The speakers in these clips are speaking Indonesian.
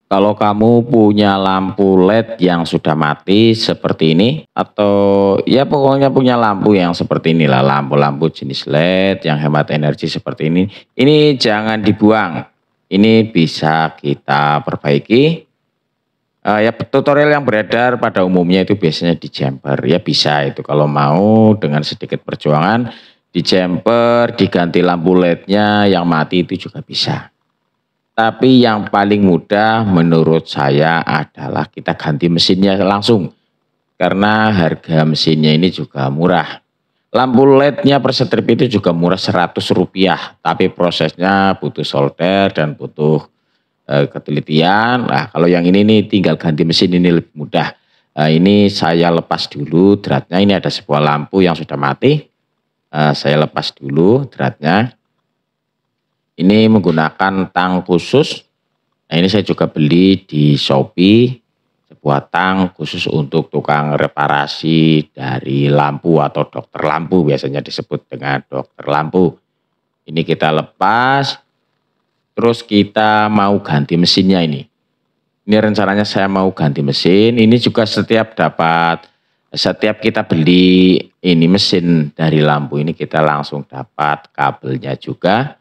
Kalau kamu punya lampu LED yang sudah mati seperti ini, atau ya pokoknya punya lampu yang seperti inilah, lampu-lampu jenis LED yang hemat energi seperti ini jangan dibuang. Ini bisa kita perbaiki. Ya tutorial yang beredar pada umumnya itu biasanya di jumper, ya bisa itu kalau mau dengan sedikit perjuangan di jumper, diganti lampu LED-nya yang mati itu juga bisa. Tapi yang paling mudah menurut saya adalah kita ganti mesinnya langsung. Karena harga mesinnya ini juga murah. Lampu LED-nya per strip itu juga murah Rp100. Tapi prosesnya butuh solder dan butuh ketelitian. Nah kalau yang ini nih tinggal ganti mesin ini lebih mudah. Ini saya lepas dulu dratnya. Ini ada sebuah lampu yang sudah mati. Saya lepas dulu dratnya. Ini menggunakan tang khusus. Nah ini saya juga beli di Shopee, sebuah tang khusus untuk tukang reparasi dari lampu atau dokter lampu, biasanya disebut dengan dokter lampu. Ini kita lepas, terus kita mau ganti mesinnya ini. Ini rencananya saya mau ganti mesin, ini juga setiap kita beli ini mesin dari lampu ini kita langsung dapat kabelnya juga.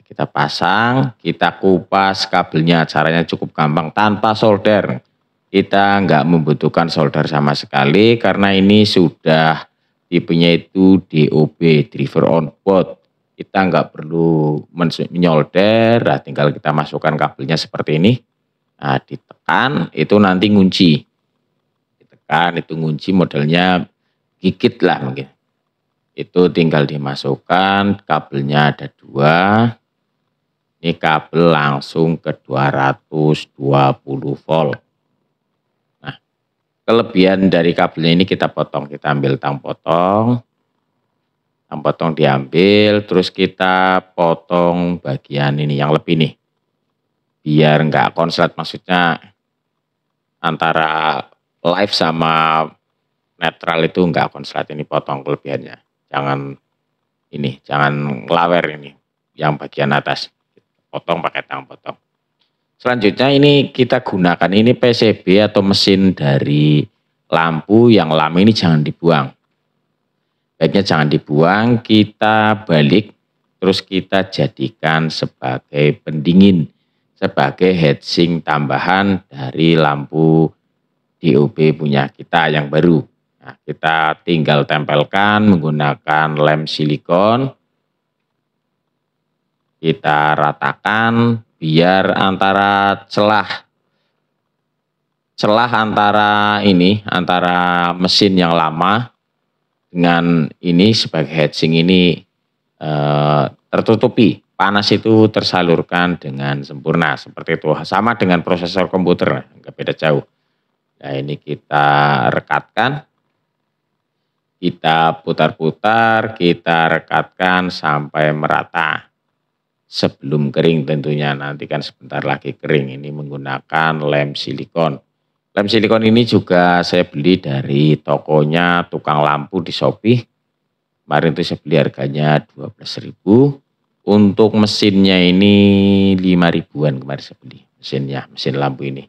Kita pasang, kita kupas kabelnya, caranya cukup gampang tanpa solder. Kita nggak membutuhkan solder sama sekali karena ini sudah tipenya itu DOB, driver on board. Kita nggak perlu menyolder, nah tinggal kita masukkan kabelnya seperti ini. Nah ditekan itu nanti ngunci. Ditekan itu ngunci modelnya gigit lah mungkin. Itu tinggal dimasukkan, kabelnya ada 2. Ini kabel langsung ke 220 volt. Nah, kelebihan dari kabelnya ini kita potong, kita ambil tang potong. Tang potong diambil, terus kita potong bagian ini yang lebih nih. Biar nggak konslet, maksudnya antara live sama netral itu nggak konslet, ini potong kelebihannya. Jangan ngelawer ini, yang bagian atas. Potong pakai tang potong. Selanjutnya ini kita gunakan ini PCB atau mesin dari lampu yang lama ini jangan dibuang. Baiknya jangan dibuang, kita balik terus kita jadikan sebagai pendingin, sebagai heatsink tambahan dari lampu DOB punya kita yang baru. Nah, kita tinggal tempelkan menggunakan lem silikon. Kita ratakan biar antara celah antara mesin yang lama dengan ini sebagai heatsink ini tertutupi, panas itu tersalurkan dengan sempurna seperti itu, sama dengan prosesor komputer, nggak beda jauh. Nah ini kita rekatkan, kita putar-putar, kita rekatkan sampai merata. Sebelum kering tentunya, nanti kan sebentar lagi kering. Ini menggunakan lem silikon. Lem silikon ini juga saya beli dari tokonya tukang lampu di Shopee. Kemarin itu saya beli harganya 12.000. Untuk mesinnya ini 5.000-an kemarin saya beli mesinnya, mesin lampu ini.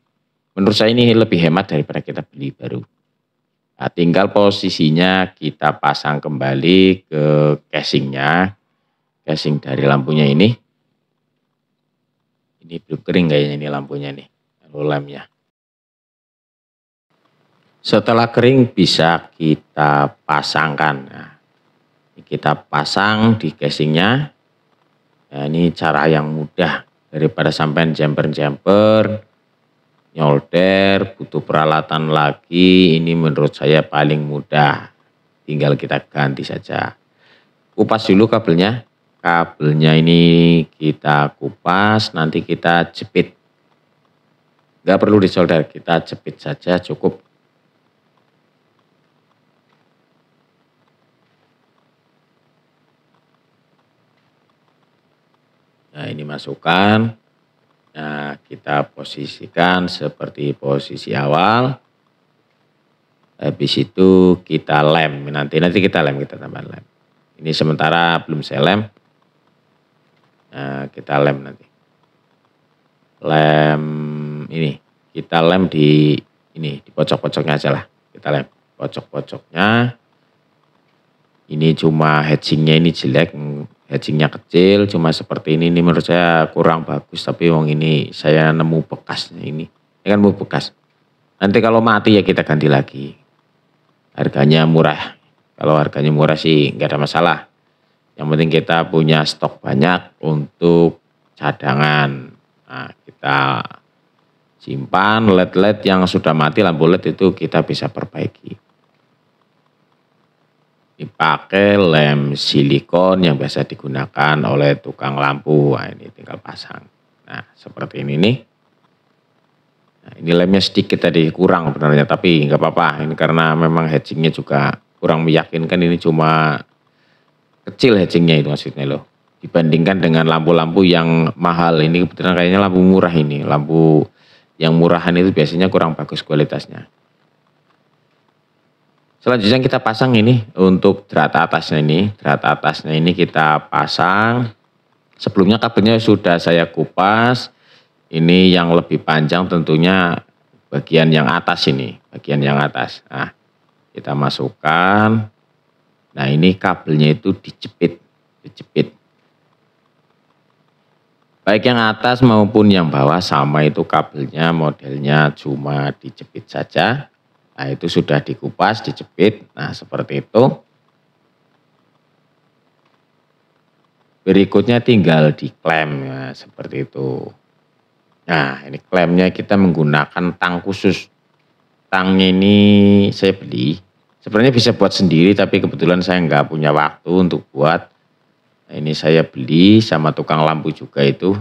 Menurut saya ini lebih hemat daripada kita beli baru. Nah, tinggal posisinya kita pasang kembali ke casingnya, casing dari lampunya ini. Ini belum kering kayaknya ini lampunya nih, lalu lemnya. Setelah kering bisa kita pasangkan. Nah, kita pasang di casingnya. Nah, ini cara yang mudah daripada sampai jumper-jumper, nyolder, butuh peralatan lagi. Ini menurut saya paling mudah. Tinggal kita ganti saja. Kupas dulu kabelnya. Kabelnya ini kita kupas, nanti kita jepit. Nggak perlu disolder, kita jepit saja cukup. Nah ini masukkan. Nah kita posisikan seperti posisi awal. Habis itu kita lem, nanti kita lem, kita tambah lem. Ini sementara belum saya lem. Nah, kita lem nanti. Lem ini, kita lem di ini, di pojok-pojoknya aja lah. Kita lem pojok-pojoknya. Ini cuma hedgingnya ini jelek, hedgingnya kecil, cuma seperti ini menurut saya kurang bagus. Tapi wong ini saya nemu bekasnya ini kan mau bekas. Nanti kalau mati ya kita ganti lagi. Harganya murah. Kalau harganya murah sih nggak ada masalah. Yang penting kita punya stok banyak untuk cadangan. Nah, kita simpan LED-LED yang sudah mati, lampu LED itu kita bisa perbaiki. Dipakai lem silikon yang biasa digunakan oleh tukang lampu. Nah, ini tinggal pasang. Nah, seperti ini nih. Nah, ini lemnya sedikit tadi kurang sebenarnya, tapi nggak apa-apa. Ini karena memang hedgingnya juga kurang meyakinkan. Ini cuma kecil hedgingnya itu maksudnya loh. Dibandingkan dengan lampu-lampu yang mahal. Ini kebetulan kayaknya lampu murah ini. Lampu yang murahan itu biasanya kurang bagus kualitasnya. Selanjutnya kita pasang ini untuk drat atasnya ini. Drat atasnya ini kita pasang. Sebelumnya kabelnya sudah saya kupas. Ini yang lebih panjang tentunya bagian yang atas ini. Bagian yang atas. Nah, kita masukkan. Nah, ini kabelnya itu dijepit. Baik yang atas maupun yang bawah sama itu kabelnya, modelnya cuma dijepit saja. Nah, itu sudah dikupas, dijepit. Nah, seperti itu. Berikutnya tinggal diklem, ya, seperti itu. Nah, ini klemnya kita menggunakan tang khusus. Tangnya ini saya beli. Sebenarnya bisa buat sendiri, tapi kebetulan saya nggak punya waktu untuk buat. Nah, ini saya beli sama tukang lampu juga itu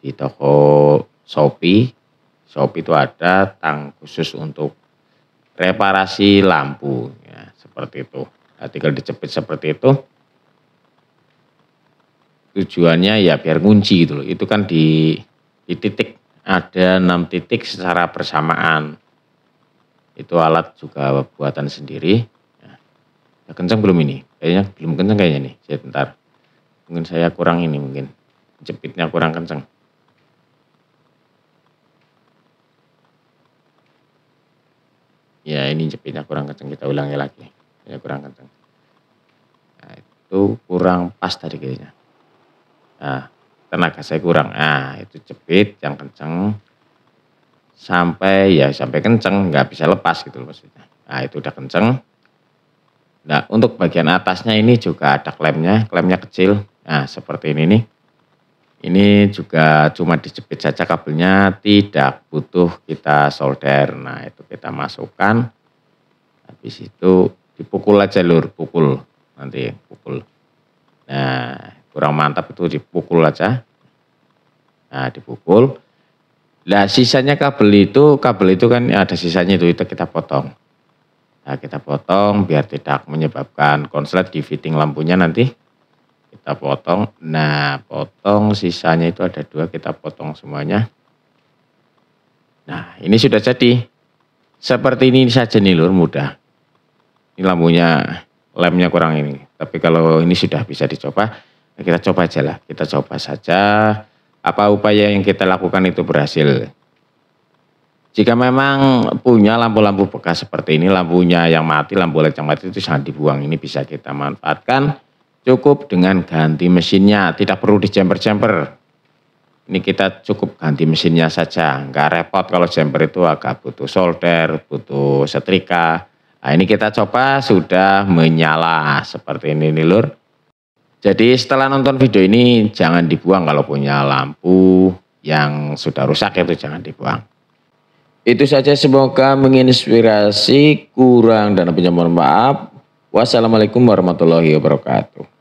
di toko Shopee. Shopee itu ada tang khusus untuk reparasi lampu, ya, seperti itu. Nah, tinggal dijepit seperti itu. Tujuannya ya biar ngunci gitu loh. Itu kan di titik, ada 6 titik secara bersamaan. Itu alat juga buatan sendiri. Ya, udah kencang belum ini? Kayaknya belum kencang kayaknya nih. Sebentar. Mungkin saya kurang ini mungkin. Jepitnya kurang kencang. Ya, ini jepitnya kurang kencang, kita ulangi lagi. Ya, kurang kencang. Nah, itu kurang pas tadi kayaknya. Nah, tenaga saya kurang. Nah, itu jepit yang kencang. Sampai kencang, nggak bisa lepas gitu loh maksudnya. Nah, itu udah kencang. Nah, untuk bagian atasnya ini juga ada klemnya kecil. Nah, seperti ini nih. Ini juga cuma dijepit saja kabelnya, tidak butuh kita solder. Nah, itu kita masukkan. Habis itu dipukul aja lur, pukul. Nanti pukul. Nah, kurang mantap itu dipukul aja. Nah, dipukul. Nah, sisanya kabel itu kan ada sisanya itu kita potong. Nah, kita potong biar tidak menyebabkan konslet di fitting lampunya nanti. Kita potong, nah potong sisanya itu ada 2, kita potong semuanya. Nah, ini sudah jadi. Seperti ini saja nih lur, mudah. Ini lampunya, lemnya kurang ini. Tapi kalau ini sudah bisa dicoba, kita coba aja lah. Kita coba saja apa upaya yang kita lakukan itu berhasil. Jika memang punya lampu-lampu bekas seperti ini, lampunya yang mati, lampu LED yang mati itu jangan dibuang. Ini bisa kita manfaatkan. Cukup dengan ganti mesinnya, tidak perlu dijemper-jemper. Ini kita cukup ganti mesinnya saja, nggak repot kalau jemper itu agak butuh solder, butuh setrika. Nah, ini kita coba sudah menyala seperti ini nih lur. Jadi setelah nonton video ini jangan dibuang kalau punya lampu yang sudah rusak itu jangan dibuang. Itu saja, semoga menginspirasi, kurang dan lebihnya mohon maaf. Wassalamualaikum warahmatullahi wabarakatuh.